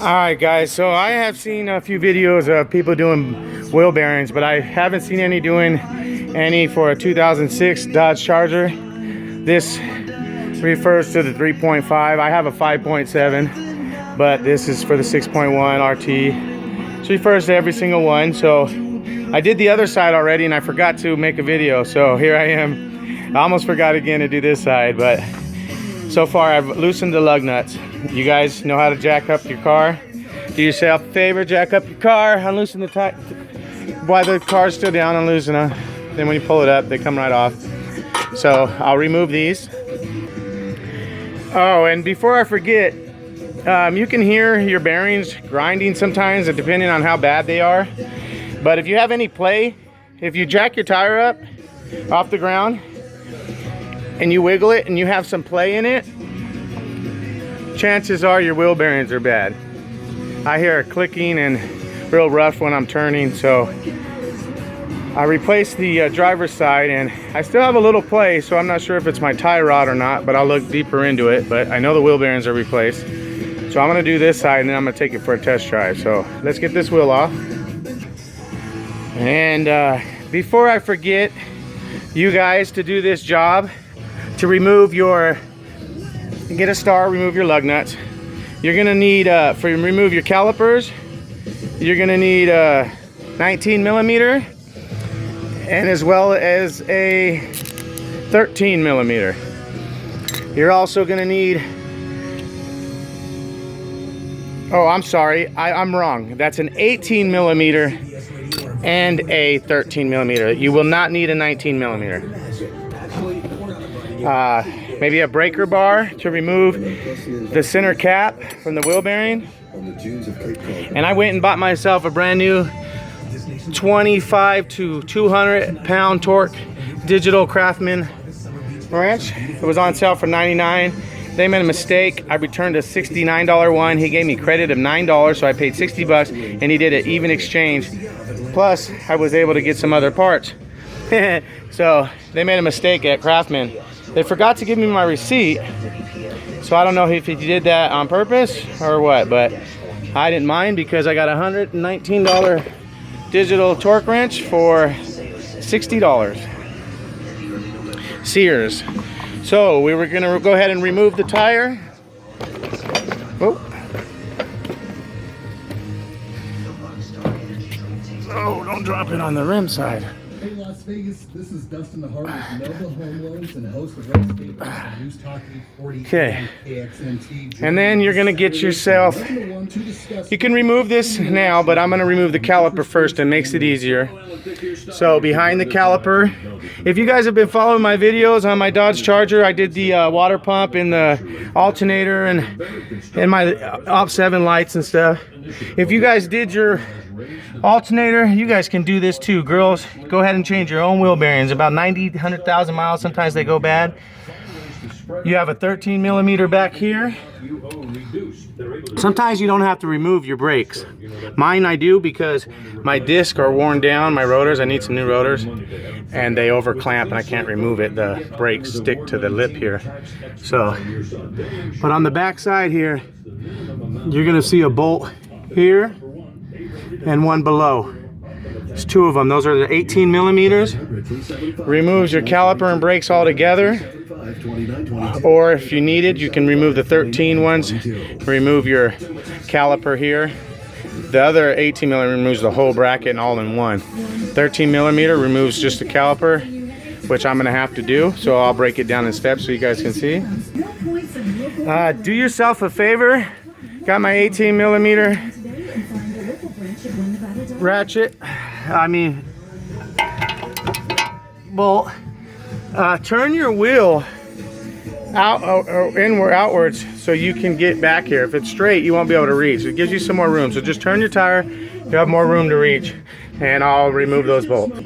Alright guys, so I have seen a few videos of people doing wheel bearings, but I haven't seen any doing any for a 2006 Dodge Charger. This refers to the 3.5. I have a 5.7, but this is for the 6.1 RT. This refers to every single one. So I did the other side already and I forgot to make a video, so here I am. I almost forgot again to do this side, but so far I've loosened the lug nuts. You guys know how to jack up your car. Do yourself a favor, jack up your car, unloosen the tie while the car's still down, unloosen them. Then when you pull it up, they come right off. So I'll remove these. Oh, and before I forget, you can hear your bearings grinding sometimes, depending on how bad they are. But if you have any play, if you jack your tire up off the ground and you wiggle it and you have some play in it, chances are your wheel bearings are bad. I hear it clicking and real rough when I'm turning, so I replaced the driver's side and I still have a little play, so I'm not sure if it's my tie rod or not, but I'll look deeper into it. But I know the wheel bearings are replaced. So I'm gonna do this side and then I'm gonna take it for a test drive. So let's get this wheel off. And before I forget, you guys, to do this job, to remove your, get a star, remove your lug nuts. You're gonna need, for remove your calipers, you're gonna need a 19 millimeter and as well as a 13 millimeter. You're also gonna need, oh, I'm sorry, I'm wrong. That's an 18 millimeter and a 13 millimeter. You will not need a 19 millimeter. Maybe a breaker bar to remove the center cap from the wheel bearing. And I went and bought myself a brand new 25 to 200 pound torque digital Craftsman wrench. It was on sale for $99. They made a mistake. I returned a $69 one. He gave me credit of $9, so I paid 60 bucks, and he did an even exchange. Plus, I was able to get some other parts. So they made a mistake at Craftsman. They forgot to give me my receipt, so I don't know if he did that on purpose or what, but I didn't mind because I got a $119 digital torque wrench for $60. Sears. So we were gonna go ahead and remove the tire. Oh, oh, don't drop it on the rim side. Hey Las Vegas, this is Dustin the Hart with Nova Home Loans and host of Reassembly and News Talking 40 Okay. KXNT. And then you're gonna get yourself, you can remove this now, but I'm gonna remove the caliper first. It makes it easier. So behind the caliper, if you guys have been following my videos on my Dodge Charger, I did the water pump and the alternator and my op7 lights and stuff. If you guys did your alternator, you guys can do this too. Girls, go ahead and change your own wheel bearings. About 90, 100,000 miles, sometimes they go bad. You have a 13 millimeter back here. Sometimes you don't have to remove your brakes. Mine I do because my discs are worn down, my rotors, I need some new rotors, and they over clamp and I can't remove it. The brakes stick to the lip here. So, but on the back side here, you're gonna see a bolt here and one below. There's two of them. Those are the 18 millimeters. Removes your caliper and brakes all together. Or if you need it, you can remove the 13 ones. Remove your caliper here. The other 18 millimeter removes the whole bracket and all in one. 13 millimeter removes just the caliper, which I'm gonna have to do. So I'll break it down in steps so you guys can see. Do yourself a favor. Got my 18 millimeter ratchet, bolt. Turn your wheel out or inward, outwards, so you can get back here. If it's straight, you won't be able to reach. It gives you some more room. So just turn your tire, you have more room to reach, and I'll remove those bolts.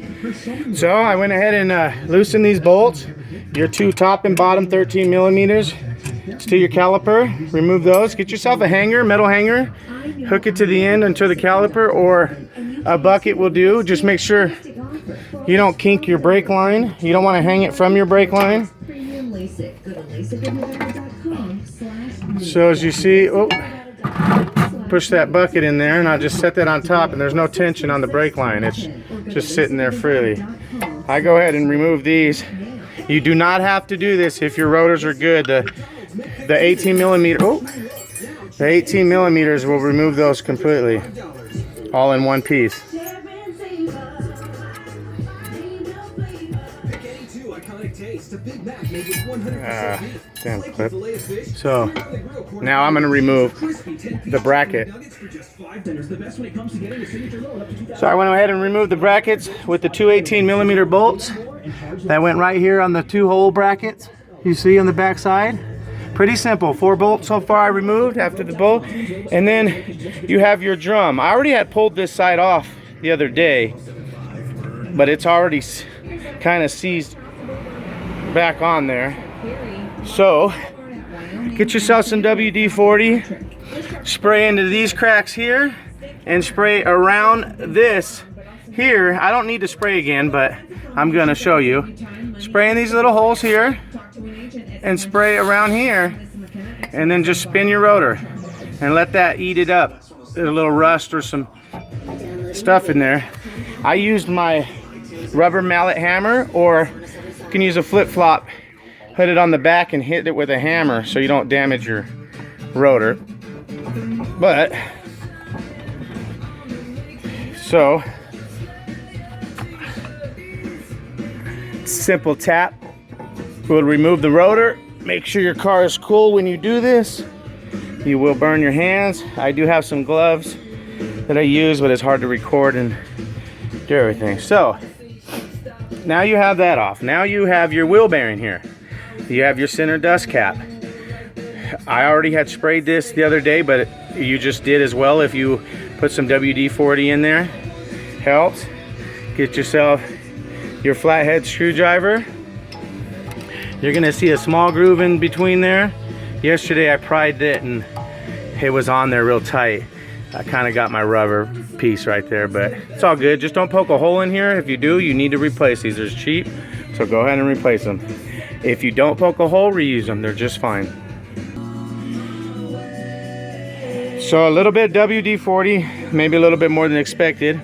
So I went ahead and loosened these bolts. Your two top and bottom 13 millimeters. It's to your caliper. Remove those. Get yourself a hanger, metal hanger. Hook it to the end onto the caliper, or a bucket will do. Just make sure you don't kink your brake line. You don't want to hang it from your brake line. So as you see, oh, push that bucket in there, and I'll just set that on top, and there's no tension on the brake line. It's just sitting there freely. I go ahead and remove these. You do not have to do this if your rotors are good. The 18 millimeter, the 18 millimeters will remove those completely, all in one piece. Damn clip. So now I'm going to remove the bracket. So I went ahead and removed the brackets with the two 18 millimeter bolts that went right here on the two hole brackets you see on the back side. Pretty simple. 4 bolts so far I removed after the bolt. And then you have your drum. I already had pulled this side off the other day, but it's already kind of seized back on there. So get yourself some WD-40, spray into these cracks here, and spray around this here. I don't need to spray again, but I'm gonna show you. Spray in these little holes here and spray around here, and then just spin your rotor and let that eat it up. There's a little rust or some stuff in there. I used my rubber mallet hammer, or you can use a flip-flop, put it on the back and hit it with a hammer so you don't damage your rotor. But so simple tap will remove the rotor. Make sure your car is cool when you do this. You will burn your hands. I do have some gloves that I use, but it's hard to record and do everything. So now you have that off. Now you have your wheel bearing here. You have your center dust cap. I already had sprayed this the other day, but you just did as well if you put some WD-40 in there. Helps. Get yourself your flathead screwdriver. You're gonna see a small groove in between there. Yesterday I pried it and it was on there real tight. I kind of got my rubber piece right there, but it's all good. Just don't poke a hole in here. If you do, you need to replace these. They're cheap, so go ahead and replace them. If you don't poke a hole, reuse them. They're just fine. So a little bit WD-40, maybe a little bit more than expected.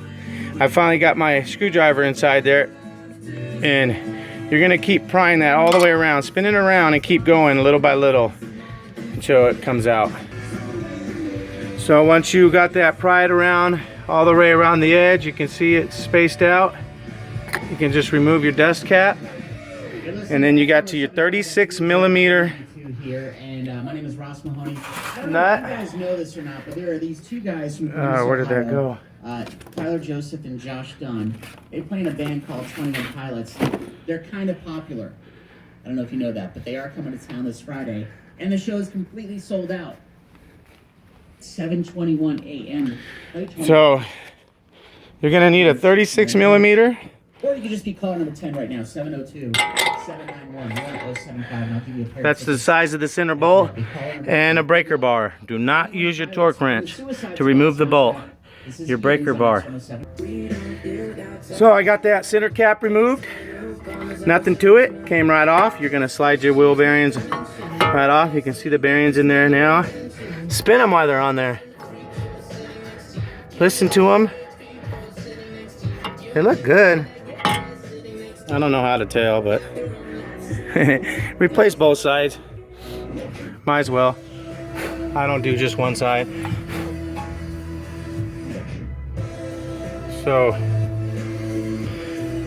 I finally got my screwdriver inside there, and you're gonna keep prying that all the way around, spin it around, and keep going little by little until it comes out. So once you got that pried around all the way around the edge, you can see it spaced out. You can just remove your dust cap, and then you got to your 36 millimeter here, and my name is Ross Mahoney. I don't nut. know if you guys know this or not, but there are these two guys from Where did that go? Tyler Joseph and Josh Dunn. They play in a band called 21 Pilots. They're kind of popular. I don't know if you know that, but they are coming to town this Friday, and the show is completely sold out. 7:21 a.m. So you're gonna need a 36 millimeter. Or you could just be calling number 10 right now, 702-791-1075, and I'll give you a pair. That's the size of the center bolt and a breaker bar. Do not use your torque wrench to remove the bolt. Your breaker bar. So I got that center cap removed. Nothing to it. Came right off. You're gonna slide your wheel bearings right off. You can see the bearings in there now. Spin them while they're on there. Listen to them. They look good. I don't know how to tell, but replace both sides. Might as well. I don't do just one side. So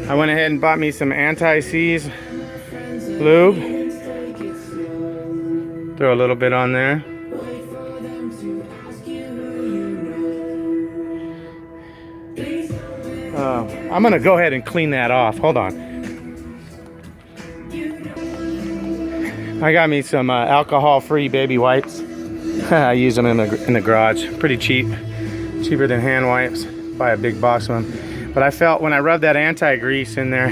I went ahead and bought me some anti-seize lube. Throw a little bit on there. I'm gonna go ahead and clean that off. Hold on. I got me some alcohol-free baby wipes. I use them in the garage. Pretty cheap, cheaper than hand wipes. Buy a big box of them. But I felt when I rubbed that anti-grease in there,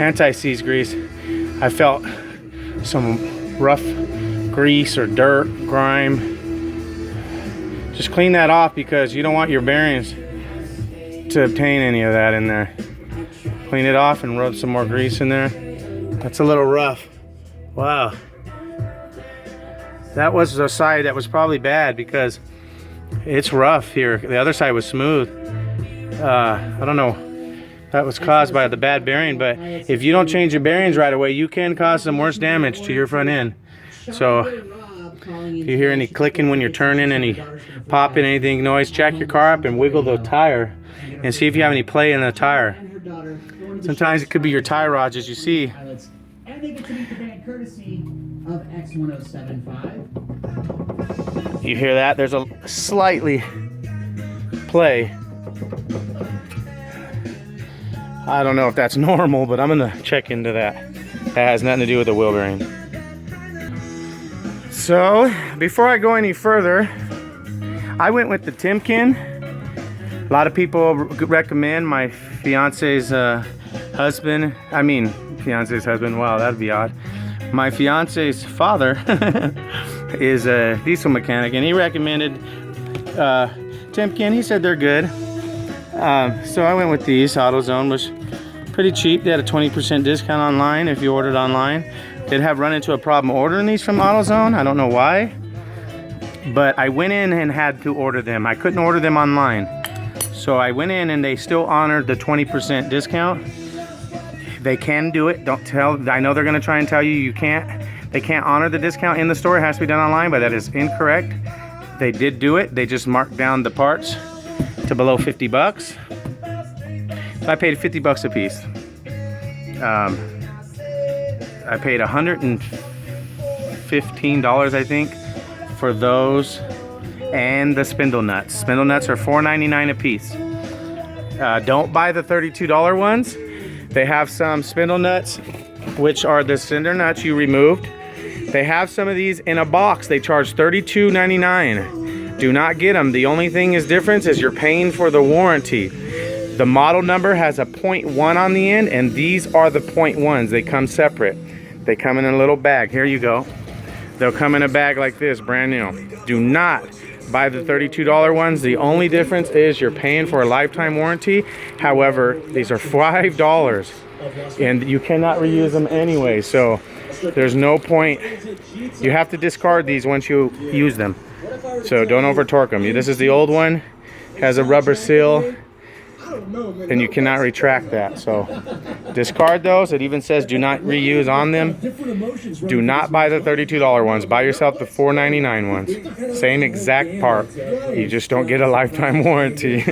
anti-seize grease, I felt some rough grease or dirt, grime. Just clean that off because you don't want your bearings to obtain any of that in there. Clean it off and rub some more grease in there. That's a little rough. Wow. That was a side that was probably bad because It's rough here. The other side was smooth. I don't know. That was caused by the bad bearing, but if you don't change your bearings right away, you can cause some worse damage to your front end. So if you hear any clicking when you're turning, any popping, anything noise, jack your car up and wiggle the tire and see if you have any play in the tire. Sometimes it could be your tie rods, as you see. And they get to meet the band courtesy of X1075. You hear that? There's a slightly play. I don't know if that's normal, but I'm gonna check into that. That has nothing to do with the wheel bearing. So, before I go any further, I went with the Timken. A lot of people recommend my fiance's husband. Wow, that'd be odd. My fiance's father is a diesel mechanic, and he recommended Timken. He said they're good. So I went with these. AutoZone was pretty cheap. They had a 20% discount online if you ordered online. Did have run into a problem ordering these from AutoZone. I don't know why, but I went in and had to order them. I couldn't order them online. So I went in and they still honored the 20% discount. They can do it. Don't tell. I know they're going to try and tell you you can't. They can't honor the discount in the store. It has to be done online, but that is incorrect. They did do it. They just marked down the parts to below 50 bucks. So I paid 50 bucks a piece. I paid $115, I think, for those and the spindle nuts. Spindle nuts are $4.99 a piece. Don't buy the $32 ones. They have some spindle nuts, which are the cinder nuts you removed. They have some of these in a box. They charge $32.99. Do not get them. The only thing is difference is you're paying for the warranty. The model number has a 0.1 on the end, and these are the 0.1s. They come separate. They come in a little bag. Here you go. They'll come in a bag like this, brand new. Do not buy the $32 ones. The only difference is you're paying for a lifetime warranty. However, these are $5 and you cannot reuse them anyway. So there's no point. You have to discard these once you use them. So don't over torque them. This is the old one. Has a rubber seal and you cannot retract that. So discard those. It even says do not reuse on them. Do not buy the $32 ones. Buy yourself the $4.99 ones. Same exact part. You just don't get a lifetime warranty.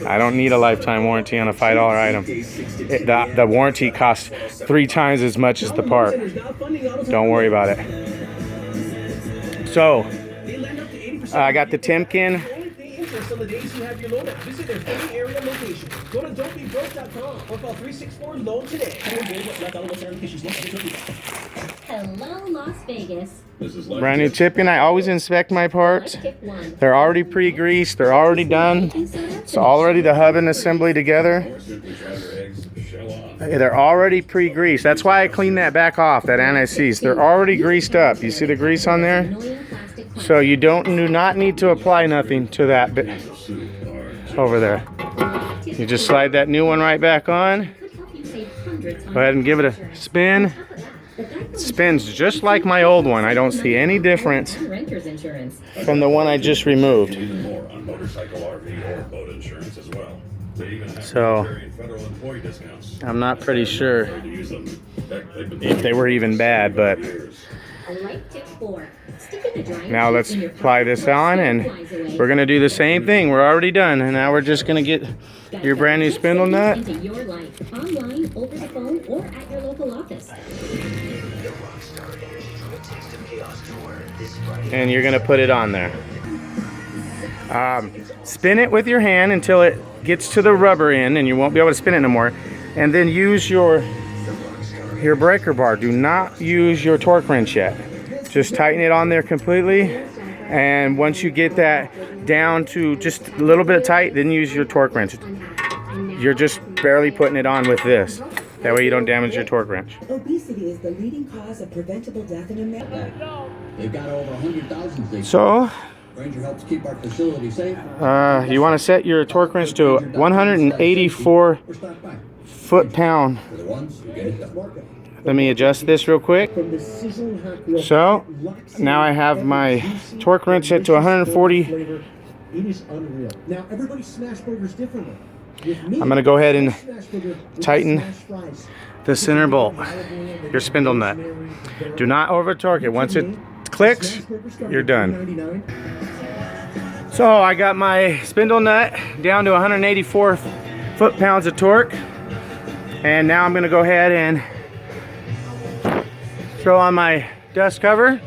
I don't need a lifetime warranty on a $5 item. The warranty costs 3 times as much as the part. Don't worry about it. So I got the Timken. On the days you have your loan up, visit their any area location. Go to don'tbebroke.com or call 364-LOAN today. Hello, Las Vegas. Brand new Timken. I always inspect my parts. They're already pre-greased. They're already done. It's already the hub and assembly together. They're already pre-greased. That's why I cleaned that back off, that anti-seize. They're already greased up. You see the grease on there? So you do not need to apply nothing to that bit over there. You just slide that new one right back on. Go ahead and give it a spin. It spins just like my old one. I don't see any difference from the one I just removed. So I'm not pretty sure if they were even bad, but now let's apply this on and we're going to do the same thing. We're already done, and now we're just going to get your brand new spindle nut. Online, over the phone, or at your local office. And you're going to put it on there. Spin it with your hand until it gets to the rubber end, and you won't be able to spin it no more. And then use your breaker bar. Do not use your torque wrench yet. Just tighten it on there completely, and once you get that down to just a little bit tight, then use your torque wrench. You're just barely putting it on with this. That way you don't damage your torque wrench. Obesity is the leading cause of preventable death in America. They've got over 100,000. So Ranger helps keep our facility safe. you want to set your torque wrench to 184 foot-pound. For the ones who get it done. Let me adjust this real quick. So now I have my torque wrench set to 140 It is unreal. Now, everybody smash burgers differently. With me, I'm gonna go ahead and smash burger with tighten smash fries. the center bolt, your spindle nut. Do not over torque it. Once it clicks, you're done. So I got my spindle nut down to 184 foot-pounds of torque. And now I'm gonna go ahead and throw on my dust cover.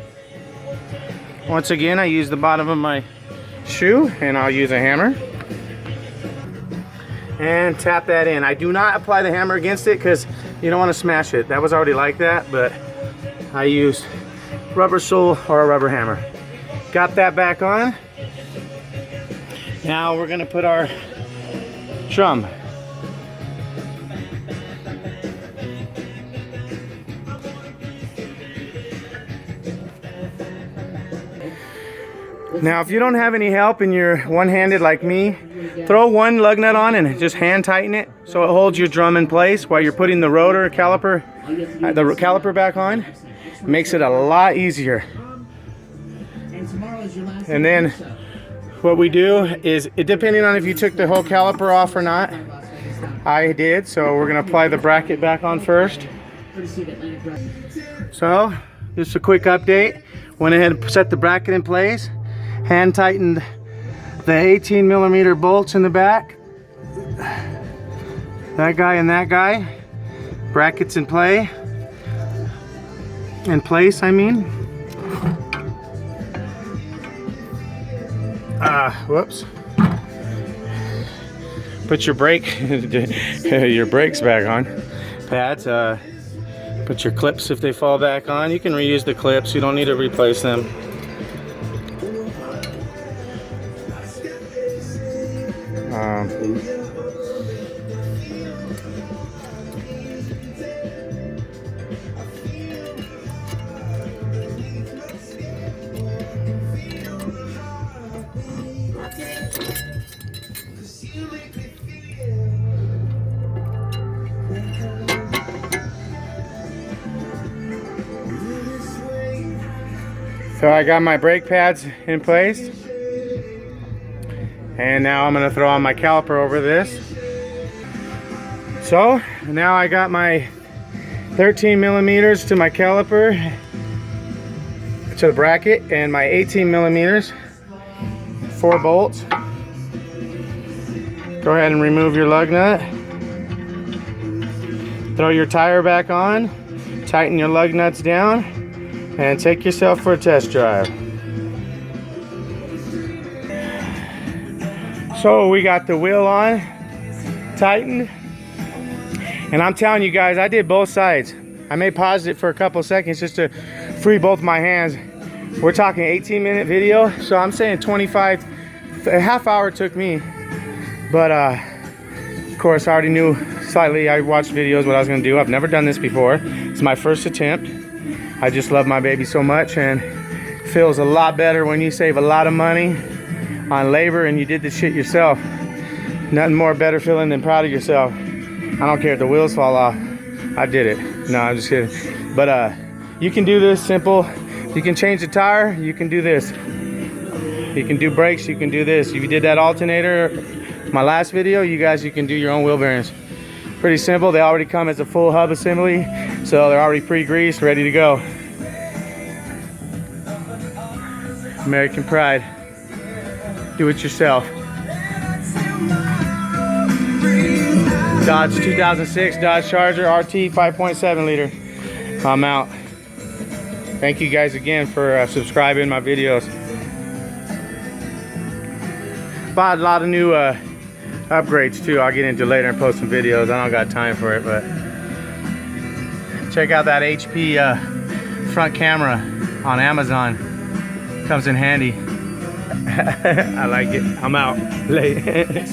Once again, I use the bottom of my shoe and I'll use a hammer. And tap that in. I do not apply the hammer against it because you don't want to smash it. That was already like that, but I used rubber sole or a rubber hammer. Got that back on. Now we're gonna put our drum. Now if you don't have any help and you're one-handed like me, throw one lug nut on and just hand tighten it so it holds your drum in place while you're putting the rotor caliper, back on. Makes it a lot easier. And then what we do is, depending on if you took the whole caliper off or not, I did, so we're gonna apply the bracket back on first. So just a quick update. Went ahead and set the bracket in place. Hand tightened the 18mm bolts in the back. That guy and that guy. Brackets in play. In place, I mean. Whoops. Put your your brakes back on. Pads. Put your clips if they fall back on. You can reuse the clips. You don't need to replace them. So I got my brake pads in place, and now I'm going to throw on my caliper over this. So now I got my 13mm to my caliper, to the bracket, and my 18mm, 4 bolts. Go ahead and remove your lug nut. Throw your tire back on, tighten your lug nuts down, and take yourself for a test drive. So we got the wheel on, tightened, and I'm telling you guys, I did both sides. I may pause it for a couple seconds just to free both my hands. We're talking 18-minute video, so I'm saying 25, a half hour took me. But of course, I already knew slightly. I watched videos what I was gonna do. I've never done this before. It's my first attempt. I just love my baby so much, and it feels a lot better when you save a lot of money on labor and you did this shit yourself. Nothing more better feeling than proud of yourself. I don't care if the wheels fall off. I did it. No, I'm just kidding. But you can do this simple. You can change the tire. You can do this. You can do brakes. You can do this. If you did that alternator, my last video, you can do your own wheel bearings. Pretty simple. They already come as a full hub assembly, so they're already pre-greased, ready to go. American Pride. Do it yourself. Dodge 2006 Dodge Charger RT 5.7 liter. I'm out. Thank you guys again for subscribing my videos. Bought a lot of new upgrades too. I'll get into later and post some videos. I don't got time for it, but check out that HP front camera on Amazon. Comes in handy. I like it. I'm out. Late.